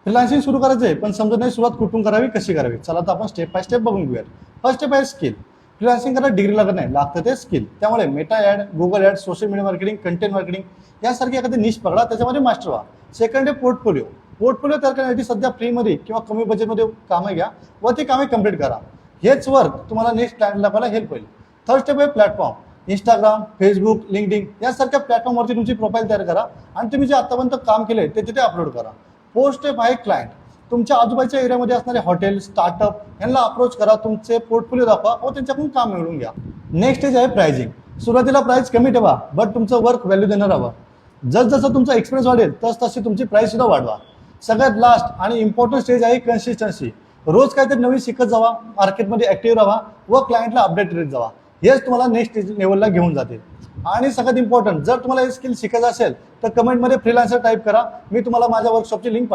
Freelancing सुरू करायचं आहे पण समजत नाही सुरुवात कुठून करावी कशी करावी. चला तर आपण स्टेप बाय स्टेप बघून घेऊयात. फर्स्ट स्टेप आहे स्किल. फ्रीलान्सिंग करायला डिग्री लागत नाही, लागतं ते स्किल. त्यामुळे Meta ad, Google ad, social media marketing, content marketing यासारखी एखादी निश पकडा, त्याच्यामध्ये मास्टर व्हा. सेकंड आहे पोर्टफोलिओ. पोर्टफोलिओ तयार करण्यासाठी सध्या फ्रीमध्ये किंवा कमी बजेटमध्ये कामं घ्या व ती कामे कम्प्लीट करा. हेच वर्क तुम्हाला नेक्स्ट क्लायंट दाखवायला हेल्प होईल. थर्ड स्टेप आहे प्लॅटफॉर्म. इंस्टाग्राम, फेसबुक, लिंक्डइन यासारख्या प्लॅटफॉर्मवरती तुमची प्रोफाईल तयार करा आणि तुम्ही जे आतापर्यंत काम केले ते तिथे अपलोड करा. फोर्थ स्टेप आहे क्लायंट. तुमच्या आजूबाजूच्या एरियामध्ये असणारे हॉटेल, स्टार्टअप यांना अप्रोच करा, तुमचे पोर्टफोलिओ दाखवा व त्यांच्याकडून काम मिळवून घ्या. नेक्स्ट स्टेज आहे प्राइसिंग. सुरुवातीला प्राइस कमी ठेवा बट तुमचं वर्क व्हॅल्यू देणार हवं. जसं तुमचा एक्सपिरियन्स वाढेल तशी तुमची प्राइस सुद्धा वाढवा. सगळ्यात लास्ट आणि इम्पॉर्टंट स्टेज आहे कन्सिस्टन्सी. रोज काहीतरी नवीन शिकत जावा, मार्केटमध्ये ऍक्टिव्ह राहा व क्लायंटला अपडेट देत जावा. हेच तुम्हाला नेक्स्ट लेवलला घेऊन जातील. आणि सगळ्यात इम्पॉर्टंट, जर तुम्हाला हे स्किल शिकायचं असेल तर कमेंटमध्ये फ्रीलान्सर टाईप करा. मी तुम्हाला माझ्या वर्कशॉपची लिंक